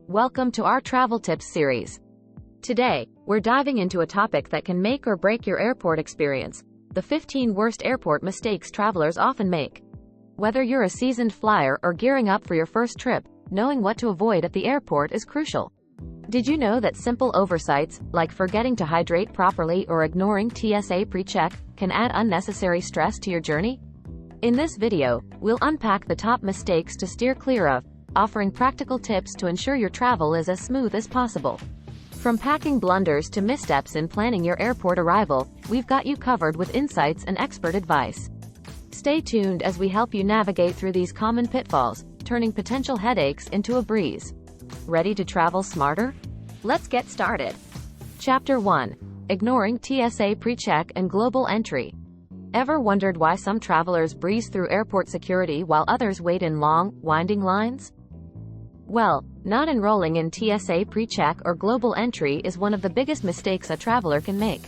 Welcome to our travel tips series. Today, we're diving into a topic that can make or break your airport experience: the 15 worst airport mistakes travelers often make. Whether you're a seasoned flyer or gearing up for your first trip, knowing what to avoid at the airport is crucial. Did you know that simple oversights, like forgetting to hydrate properly or ignoring TSA PreCheck, can add unnecessary stress to your journey? In this video, we'll unpack the top mistakes to steer clear of, offering practical tips to ensure your travel is as smooth as possible. From packing blunders to missteps in planning your airport arrival, we've got you covered with insights and expert advice. Stay tuned as we help you navigate through these common pitfalls, turning potential headaches into a breeze. Ready to travel smarter? Let's get started. Chapter 1. Ignoring TSA PreCheck and Global Entry. Ever wondered why some travelers breeze through airport security while others wait in long, winding lines? Well, not enrolling in TSA PreCheck or Global Entry is one of the biggest mistakes a traveler can make.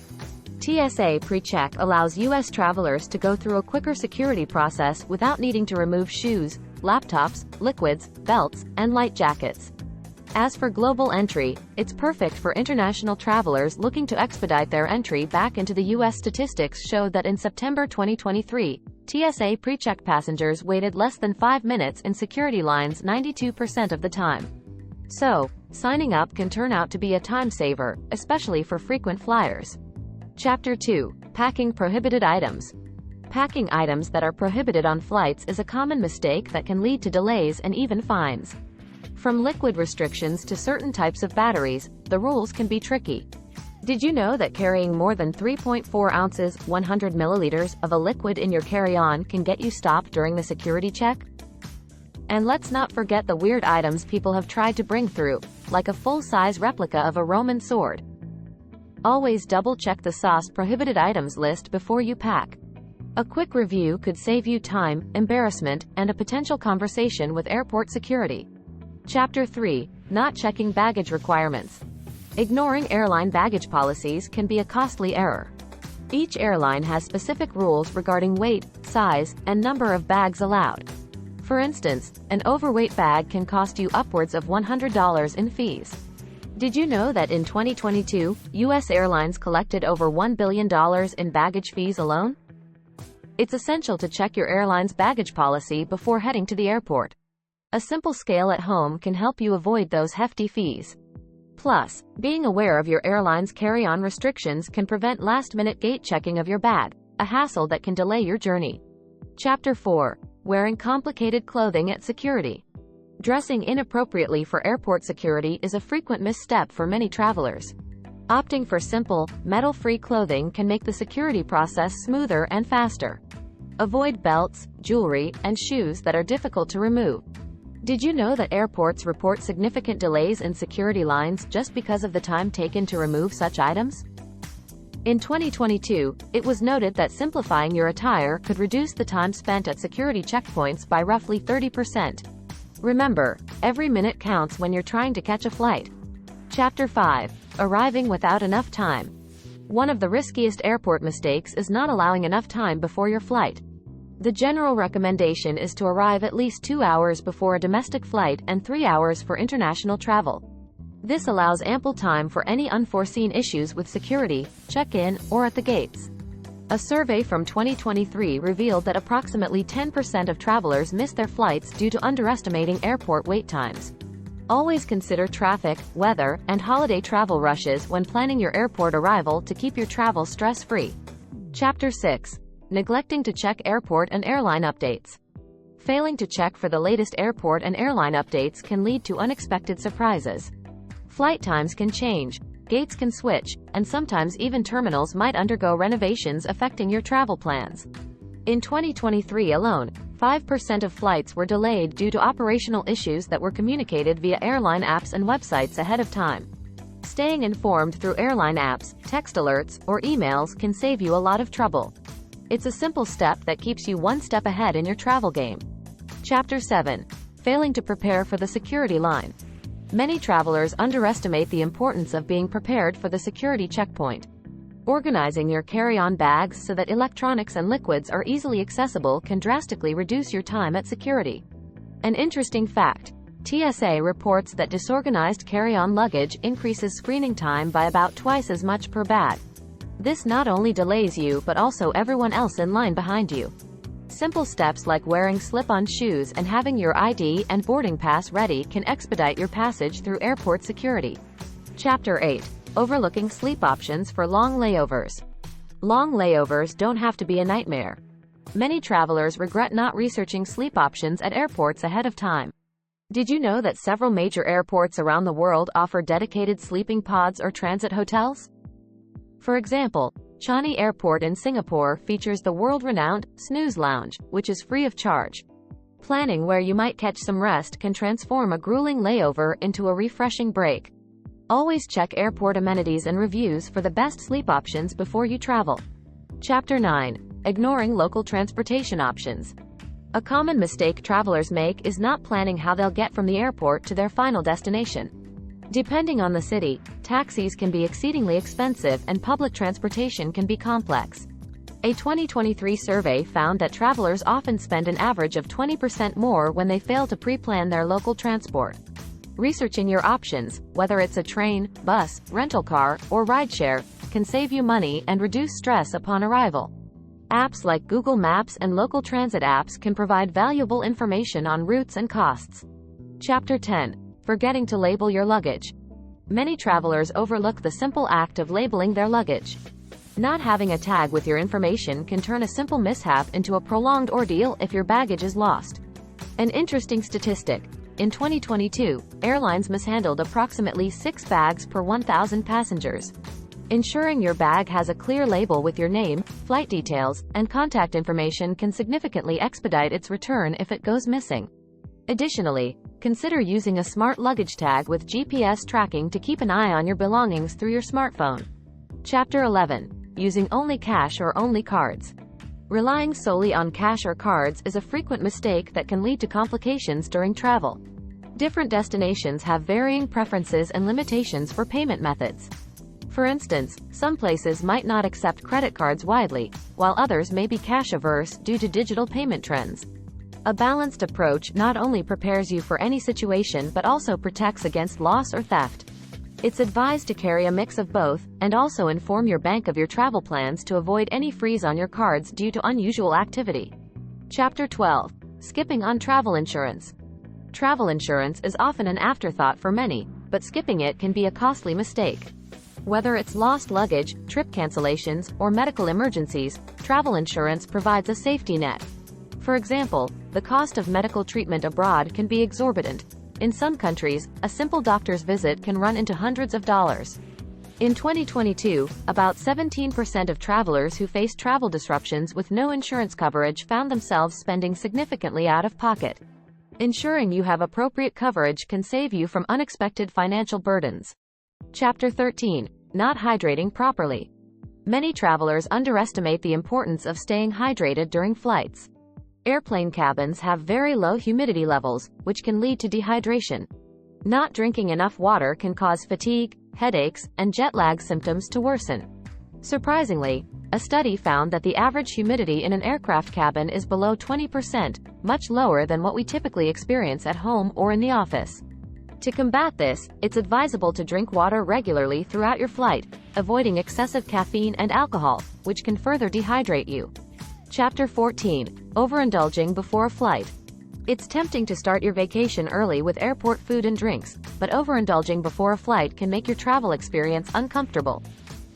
TSA PreCheck allows U.S. travelers to go through a quicker security process without needing to remove shoes, laptops, liquids, belts, and light jackets. As for Global Entry, it's perfect for international travelers looking to expedite their entry back into the U.S. Statistics show that in September 2023, TSA PreCheck passengers waited less than 5 minutes in security lines 92% of the time. So, signing up can turn out to be a time saver, especially for frequent flyers. Chapter 2. Packing prohibited items. Packing items that are prohibited on flights is a common mistake that can lead to delays and even fines. From liquid restrictions to certain types of batteries, the rules can be tricky. Did you know that carrying more than 3.4 ounces, 100 milliliters, of a liquid in your carry-on can get you stopped during the security check? And let's not forget the weird items people have tried to bring through, like a full-size replica of a Roman sword. Always double-check the sauce prohibited items list before you pack. A quick review could save you time, embarrassment, and a potential conversation with airport security. Chapter 3. Not checking baggage requirements. Ignoring airline baggage policies can be a costly error. Each airline has specific rules regarding weight, size, and number of bags allowed. For instance, an overweight bag can cost you upwards of $100 in fees. Did you know that in 2022, U.S. airlines collected over $1 billion in baggage fees alone? It's essential to check your airline's baggage policy before heading to the airport. A simple scale at home can help you avoid those hefty fees. Plus, being aware of your airline's carry-on restrictions can prevent last-minute gate checking of your bag, a hassle that can delay your journey. Chapter 4. Wearing complicated clothing at security. Dressing inappropriately for airport security is a frequent misstep for many travelers. Opting for simple, metal-free clothing can make the security process smoother and faster. Avoid belts, jewelry, and shoes that are difficult to remove. Did you know that airports report significant delays in security lines just because of the time taken to remove such items? In 2022, it was noted that simplifying your attire could reduce the time spent at security checkpoints by roughly 30%. Remember, every minute counts when you're trying to catch a flight. Chapter 5. Arriving without enough time. One of the riskiest airport mistakes is not allowing enough time before your flight. The general recommendation is to arrive at least 2 hours before a domestic flight and 3 hours for international travel. This allows ample time for any unforeseen issues with security, check-in, or at the gates. A survey from 2023 revealed that approximately 10% of travelers miss their flights due to underestimating airport wait times. Always consider traffic, weather, and holiday travel rushes when planning your airport arrival to keep your travel stress-free. Chapter 6. Neglecting to check airport and airline updates. Failing to check for the latest airport and airline updates can lead to unexpected surprises. Flight times can change, gates can switch, and sometimes even terminals might undergo renovations affecting your travel plans. In 2023 alone, 5% of flights were delayed due to operational issues that were communicated via airline apps and websites ahead of time. Staying informed through airline apps, text alerts, or emails can save you a lot of trouble. It's a simple step that keeps you one step ahead in your travel game. Chapter 7. Failing to prepare for the security line. Many travelers underestimate the importance of being prepared for the security checkpoint. Organizing your carry-on bags so that electronics and liquids are easily accessible can drastically reduce your time at security. An interesting fact: TSA reports that disorganized carry-on luggage increases screening time by about twice as much per bag. This not only delays you but also everyone else in line behind you. Simple steps like wearing slip-on shoes and having your ID and boarding pass ready can expedite your passage through airport security. Chapter 8. Overlooking sleep options for long layovers. Long layovers don't have to be a nightmare. Many travelers regret not researching sleep options at airports ahead of time. Did you know that several major airports around the world offer dedicated sleeping pods or transit hotels? For example, Changi Airport in Singapore features the world-renowned Snooze Lounge, which is free of charge. Planning where you might catch some rest can transform a grueling layover into a refreshing break. Always check airport amenities and reviews for the best sleep options before you travel. Chapter 9. Ignoring local transportation options. A common mistake travelers make is not planning how they'll get from the airport to their final destination. Depending on the city, taxis can be exceedingly expensive and public transportation can be complex. A 2023 survey found that travelers often spend an average of 20% more when they fail to pre-plan their local transport. Researching your options, whether it's a train, bus, rental car, or rideshare, can save you money and reduce stress upon arrival. Apps like Google Maps and local transit apps can provide valuable information on routes and costs. Chapter 10. Forgetting to label your luggage. Many travelers overlook the simple act of labeling their luggage. Not having a tag with your information can turn a simple mishap into a prolonged ordeal if your baggage is lost. An interesting statistic. In 2022, airlines mishandled approximately 6 bags per 1,000 passengers. Ensuring your bag has a clear label with your name, flight details, and contact information can significantly expedite its return if it goes missing. Additionally, consider using a smart luggage tag with GPS tracking to keep an eye on your belongings through your smartphone. Chapter 11. Using only cash or only cards. Relying solely on cash or cards is a frequent mistake that can lead to complications during travel. Different destinations have varying preferences and limitations for payment methods. For instance, some places might not accept credit cards widely, while others may be cash-averse due to digital payment trends. A balanced approach not only prepares you for any situation but also protects against loss or theft. It's advised to carry a mix of both, and also inform your bank of your travel plans to avoid any freeze on your cards due to unusual activity. Chapter 12. Skipping on travel insurance. Travel insurance is often an afterthought for many, but skipping it can be a costly mistake. Whether it's lost luggage, trip cancellations, or medical emergencies, travel insurance provides a safety net. For example, the cost of medical treatment abroad can be exorbitant. In some countries, a simple doctor's visit can run into hundreds of dollars. In 2022, about 17% of travelers who faced travel disruptions with no insurance coverage found themselves spending significantly out of pocket. Ensuring you have appropriate coverage can save you from unexpected financial burdens. Chapter 13. Not hydrating properly. Many travelers underestimate the importance of staying hydrated during flights. Airplane cabins have very low humidity levels, which can lead to dehydration. Not drinking enough water can cause fatigue, headaches, and jet lag symptoms to worsen. Surprisingly, a study found that the average humidity in an aircraft cabin is below 20%, much lower than what we typically experience at home or in the office. To combat this, it's advisable to drink water regularly throughout your flight, avoiding excessive caffeine and alcohol, which can further dehydrate you. Chapter 14. Overindulging before a flight. It's tempting to start your vacation early with airport food and drinks, but overindulging before a flight can make your travel experience uncomfortable.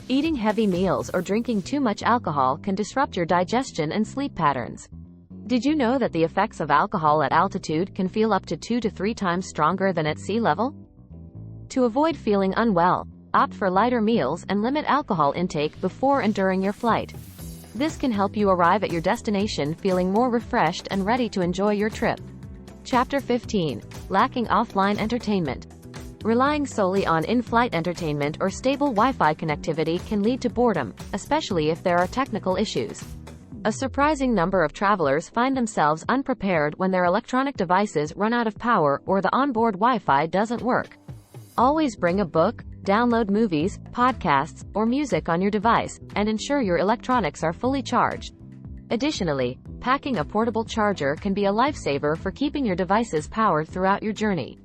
Eating heavy meals or drinking too much alcohol can disrupt your digestion and sleep patterns. Did you know that the effects of alcohol at altitude can feel up to 2 to 3 times stronger than at sea level? To avoid feeling unwell, opt for lighter meals and limit alcohol intake before and during your flight. This can help you arrive at your destination feeling more refreshed and ready to enjoy your trip. Chapter 15. Lacking offline entertainment. Relying solely on in-flight entertainment or stable Wi-Fi connectivity can lead to boredom, especially if there are technical issues. A surprising number of travelers find themselves unprepared when their electronic devices run out of power or the onboard Wi-Fi doesn't work. Always bring a book, download movies, podcasts, or music on your device, and ensure your electronics are fully charged. Additionally, packing a portable charger can be a lifesaver for keeping your devices powered throughout your journey.